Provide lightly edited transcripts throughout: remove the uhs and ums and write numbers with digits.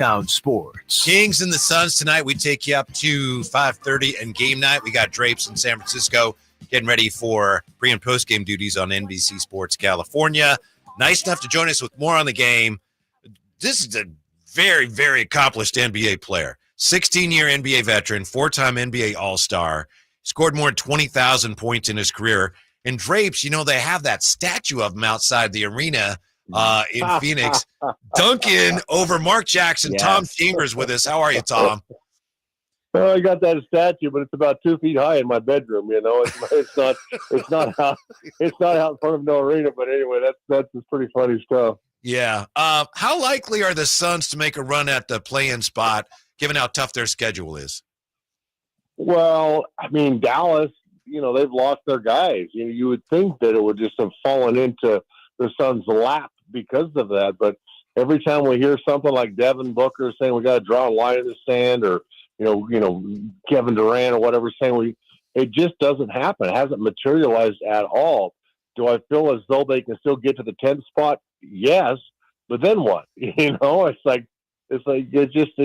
Sactown Sports. Kings and the Suns tonight. We take you up to 5:30 and game night. We got Drapes in San Francisco getting ready for pre- and post-game duties on NBC Sports California. Nice enough to join us with more on the game. This is a very, very accomplished NBA player. 16-year NBA veteran, 4-time NBA All-Star. Scored more than 20,000 points in his career. And Drapes, they have that statue of him outside the arena in Phoenix. Duncan over Mark Jackson. Yes. Tom Chambers with us. How are you, Tom? Well, I got that statue, but it's about 2 feet high in my bedroom. It's not out in front of no arena. But anyway, that's pretty funny stuff. Yeah. How likely are the Suns to make a run at the play-in spot, given how tough their schedule is? Well, I mean, Dallas, they've lost their guys. You would think that it would just have fallen into the Suns' lap because of that. But every time we hear something like Devin Booker saying we got to draw a line in the sand, or Kevin Durant or whatever saying it just doesn't happen. It hasn't materialized at all. Do I feel as though they can still get to the 10th spot? Yes, but then what? It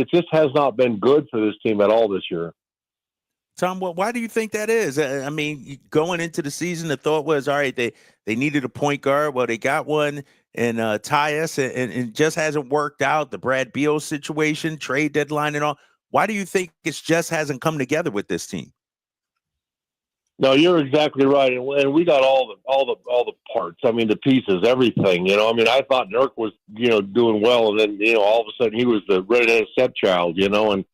just has not been good for this team at all this year. Tom, why do you think that is? I mean, going into the season, the thought was, all right, they needed a point guard. Well, they got one in Tyus, and it just hasn't worked out. The Brad Beal situation, trade deadline and all. Why do you think it just hasn't come together with this team? No, you're exactly right, and we got all the parts. I mean, the pieces, everything. I mean, I thought Dirk was doing well, and then all of a sudden he was the redheaded stepchild. And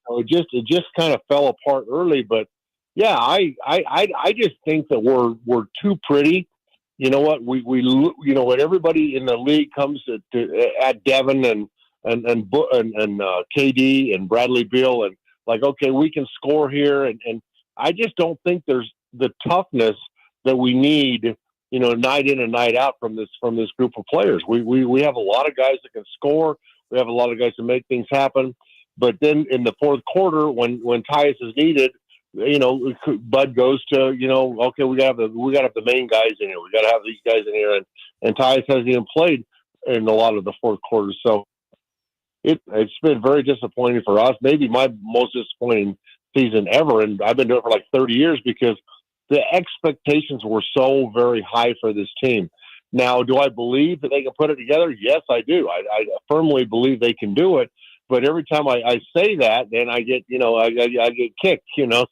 so it just kind of fell apart early. But yeah, I just think that we're too pretty. You know what? We when everybody in the league comes at Devin and KD and Bradley Beal, and like, okay, we can score here, and I just don't think there's the toughness that we need, night in and night out from this group of players. We have a lot of guys that can score. We have a lot of guys to make things happen. But then in the fourth quarter, when Tyus is needed, Bud goes to, okay, we got to have the main guys in here. We got to have these guys in here, and Tyus hasn't even played in a lot of the fourth quarter. So it's been very disappointing for us. Maybe my most disappointing season ever, and I've been doing it for like 30 years, because the expectations were so very high for this team. Now, do I believe that they can put it together? Yes, I do. I firmly believe they can do it. But every time I say that, then I get I get kicked.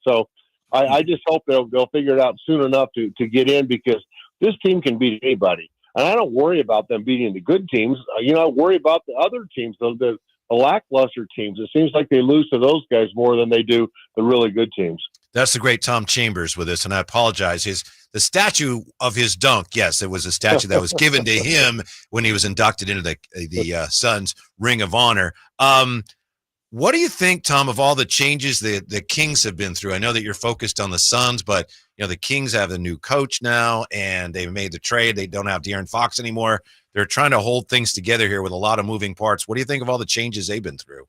So I just hope they'll figure it out soon enough to get in, because this team can beat anybody. And I don't worry about them beating the good teams. I worry about the other teams, the lackluster teams. It seems like they lose to those guys more than they do the really good teams. That's the great Tom Chambers with us, and I apologize. The statue of his dunk, yes, it was a statue that was given to him when he was inducted into the Suns Ring of Honor. What do you think, Tom, of all the changes the Kings have been through? I know that you're focused on the Suns, but the Kings have a new coach now, and they've made the trade. They don't have De'Aaron Fox anymore. They're trying to hold things together here with a lot of moving parts. What do you think of all the changes they've been through?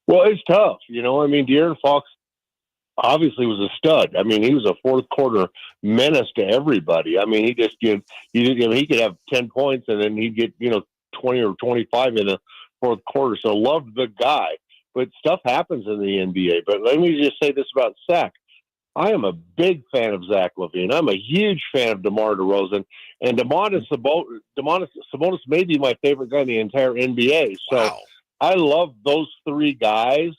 Well, it's tough. I mean, De'Aaron Fox obviously was a stud. I mean, he was a fourth quarter menace to everybody. I mean, he just he could have 10 points and then he'd get 20 or 25 in the fourth quarter. So loved the guy. But stuff happens in the NBA. But let me just say this about Sac. I am a big fan of Zach LaVine. I'm a huge fan of DeMar DeRozan, and Domantas Sabonis may be my favorite guy in the entire NBA. So wow. I love those three guys.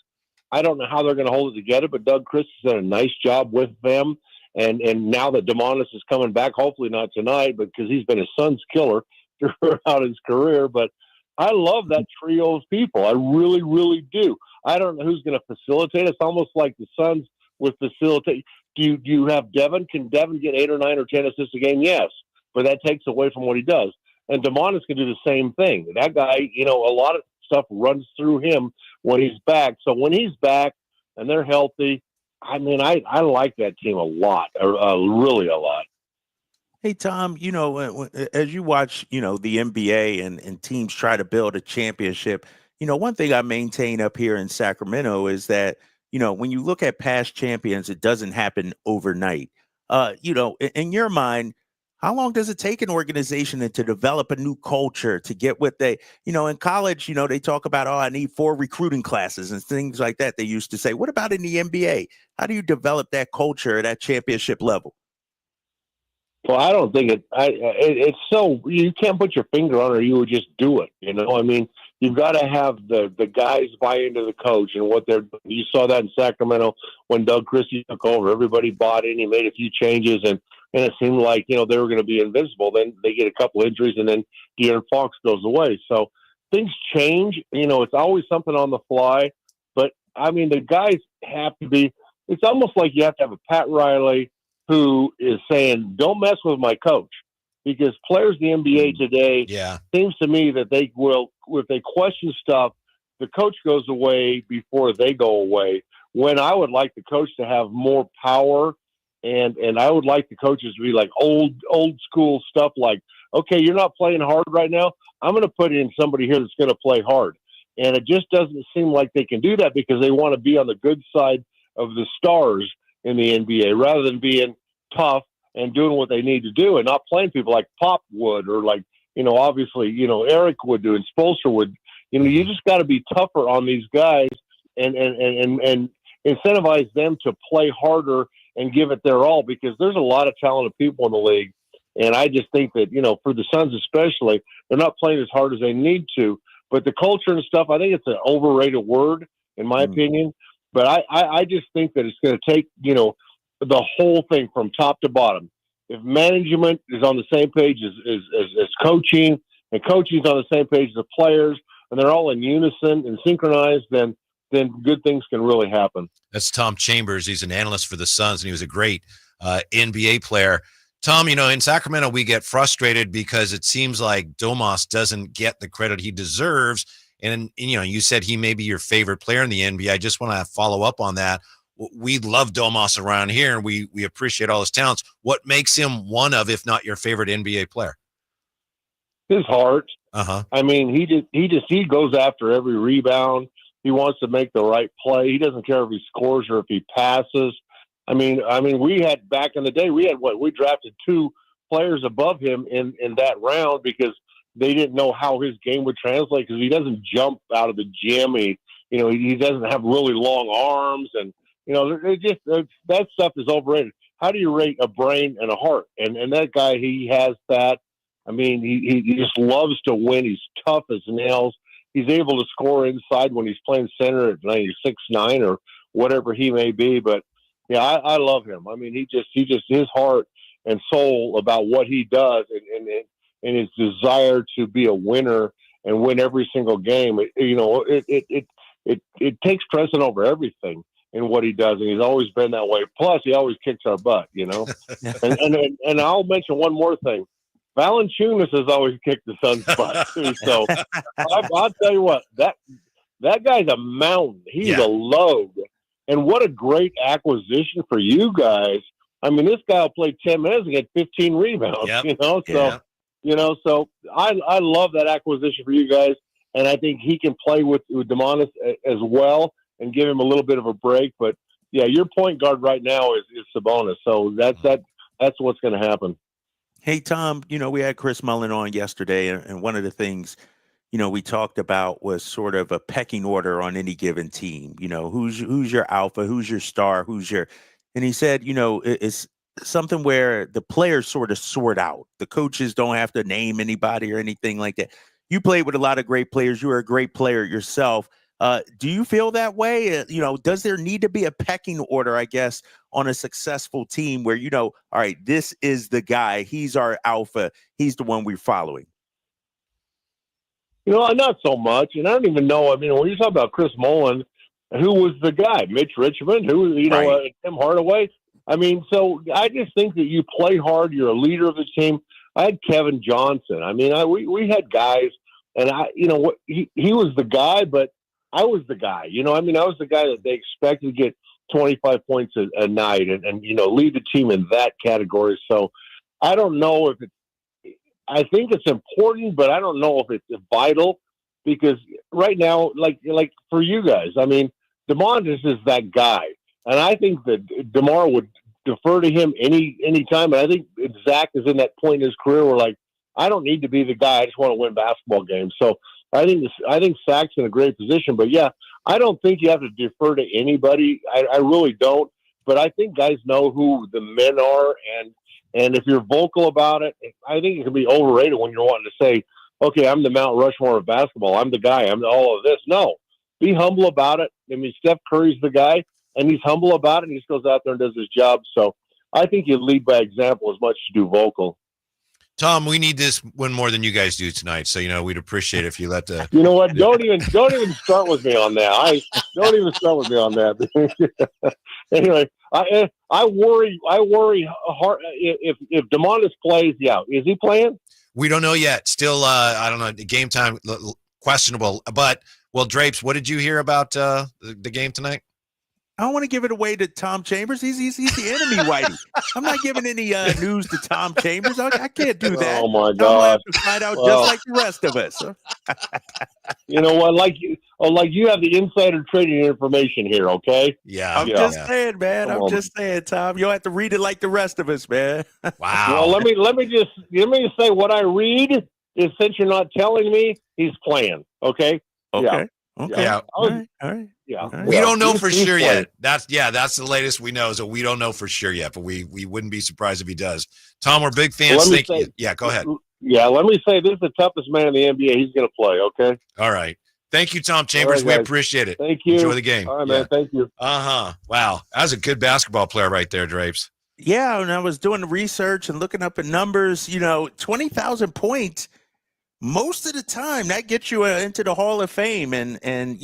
I don't know how they're going to hold it together, but Doug Chris has done a nice job with them. And now that Domantas is coming back, hopefully not tonight, but because he's been his son's killer throughout his career. But I love that trio of people. I really, really do. I don't know who's going to facilitate. It's almost like the Suns with facilitate. Do you have Devin? Can Devin get 8 or 9 or 10 assists a game? Yes, but that takes away from what he does. And Domantas can do the same thing. That guy, a lot of stuff runs through him when he's back. So when he's back and they're healthy, I mean, I like that team a lot, really a lot. Hey, Tom, as you watch, the NBA and teams try to build a championship, one thing I maintain up here in Sacramento is that, when you look at past champions, it doesn't happen overnight. In your mind, How long does it take an organization to develop a new culture, to get what they, in college, they talk about, I need 4 recruiting classes and things like that. They used to say, what about in the NBA? How do you develop that culture at that championship level? Well, I don't think it's so you can't put your finger on it or you would just do it. I mean, you've got to have the guys buy into the coach and what they're. You saw that in Sacramento when Doug Christie took over. Everybody bought in. He made a few changes, and it seemed like they were going to be invincible. Then they get a couple injuries, and then De'Aaron Fox goes away. So things change. It's always something on the fly. But I mean, the guys have to be. It's almost like you have to have a Pat Riley who is saying, don't mess with my coach, because players in the NBA today, seems to me that they will, if they question stuff, the coach goes away before they go away, when I would like the coach to have more power. And I would like the coaches to be like old school stuff like, okay, you're not playing hard right now. I'm going to put in somebody here that's going to play hard. And it just doesn't seem like they can do that because they want to be on the good side of the stars in the NBA rather than being tough and doing what they need to do and not playing people like Pop would or like, obviously, Eric would do and Spoelstra would. You just got to be tougher on these guys and incentivize them to play harder and give it their all, because there's a lot of talented people in the league. And I just think that, for the Suns especially, they're not playing as hard as they need to. But the culture and stuff, I think it's an overrated word, in my opinion. But I just think that it's going to take, the whole thing from top to bottom. If management is on the same page as coaching, and coaching is on the same page as the players, and they're all in unison and synchronized, then good things can really happen. That's Tom Chambers. He's an analyst for the Suns, and he was a great NBA player. Tom, in Sacramento, we get frustrated because it seems like Domas doesn't get the credit he deserves. And you said he may be your favorite player in the NBA. I just want to follow up on that. We love Domas around here, and we appreciate all his talents. What makes him one of, if not your favorite NBA player? His heart. Uh-huh. I mean, he goes after every rebound. He wants to make the right play. He doesn't care if he scores or if he passes. I mean, we had back in the day, we drafted 2 players above him in that round because they didn't know how his game would translate, because he doesn't jump out of the gym. He doesn't have really long arms, and that stuff is overrated. How do you rate a brain and a heart? And that guy, he has that. I mean, he just loves to win. He's tough as nails. He's able to score inside when he's playing center at 6'9" or whatever he may be. But yeah, I love him. I mean, he just his heart and soul about what he does and his desire to be a winner and win every single game. It takes precedent over everything in what he does, and he's always been that way. Plus, he always kicks our butt, and I'll mention one more thing. Valanciunas has always kicked the Suns' butt too. So I'll tell you what, that guy's a mountain. He's a load, and what a great acquisition for you guys. I mean, this guy will play 10 minutes and get 15 rebounds. Yep. So I love that acquisition for you guys, and I think he can play with Domantas as well and give him a little bit of a break. But yeah, your point guard right now is Sabonis. So that's what's going to happen. Hey, Tom, we had Chris Mullin on yesterday, and one of the things, we talked about was sort of a pecking order on any given team. Who's your alpha, who's your star, and he said, it's something where the players sort of sort out. The coaches don't have to name anybody or anything like that. You played with a lot of great players. You were a great player yourself. Do you feel that way? Does there need to be a pecking order, I guess, on a successful team where, all right, this is the guy. He's our alpha. He's the one we're following. Not so much. And I don't even know. I mean, when you talk about Chris Mullin, who was the guy? Mitch Richmond? Tim Hardaway? I mean, so I just think that you play hard. You're a leader of the team. I had Kevin Johnson. I mean, we had guys, and he was the guy, but I was the guy. I was the guy that they expected to get 25 points a night and lead the team in that category. So I don't know if I think it's important, but I don't know if it's vital, because right now, like for you guys, I mean, Domantas is that guy. And I think that DeMar would defer to him any time. And I think Zach is in that point in his career where, like, I don't need to be the guy. I just want to win basketball games. So I think Zach's in a great position. But yeah, I don't think you have to defer to anybody. I really don't. But I think guys know who the men are, and if you're vocal about it, I think it can be overrated when you're wanting to say, okay, I'm the Mount Rushmore of basketball. I'm the guy. I'm all of this. No, be humble about it. I mean, Steph Curry's the guy, and he's humble about it, and he just goes out there and does his job. So I think you lead by example as much as you do vocal. Tom, we need this one more than you guys do tonight. So, we'd appreciate if you let the. You know what? Don't even start with me on that. Don't even start with me on that. Anyway, I worry hard if Domantas plays. Yeah, is he playing? We don't know yet. Still, I don't know. Game time questionable. But Drapes, what did you hear about the game tonight? I don't want to give it away to Tom Chambers. He's the enemy, Whitey. I'm not giving any news to Tom Chambers. I can't do that. Oh my God! I have to find out just like the rest of us. You know what? Like you have the insider trading information here. Okay? Yeah. I'm just saying, man. I'm just saying, Tom. You'll have to read it like the rest of us, man. Wow. Well, let me just say what I read is, since you're not telling me, he's playing. Okay. Okay. Yeah. Okay. Yeah. All right. Yeah. We don't know for sure playing. yet. That's the latest we know. So we don't know for sure yet, but we wouldn't be surprised if he does. Tom, we're big fans. Well, Thank you. Yeah, go ahead. Yeah, let me say, this is the toughest man in the NBA. He's going to play. Okay. All right. Thank you, Tom Chambers. Right, we appreciate it. Thank you. Enjoy the game. All right, man. Thank you. Wow. That was a good basketball player right there, Drapes. Yeah, and I was doing the research and looking up at numbers. 20,000 points. Most of the time, that gets you into the Hall of Fame, and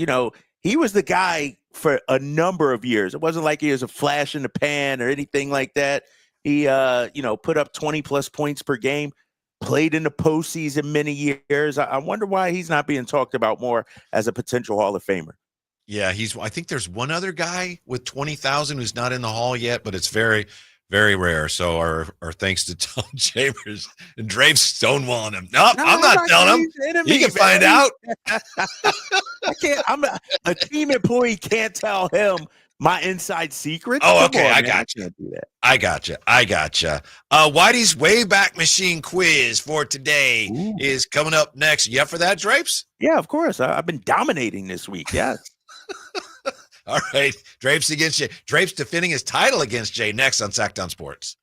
he was the guy for a number of years. It wasn't like he was a flash in the pan or anything like that. He, put up 20-plus points per game, played in the postseason many years. I wonder why he's not being talked about more as a potential Hall of Famer. Yeah, I think there's one other guy with 20,000 who's not in the Hall yet, but it's very, very rare. So our thanks to Tom Chambers and Drapes stonewalling him. No, I'm not telling him. He can find out. I can't. I'm a team employee. Can't tell him my inside secrets. Oh, Come okay. on, I man. got you. Can't do that. I gotcha. Whitey's Wayback Machine quiz for today is coming up next. You up for that, Drapes? Yeah, of course. I've been dominating this week. Yes. All right. Drapes against Jay. Drapes defending his title against Jay next on Sactown Sports.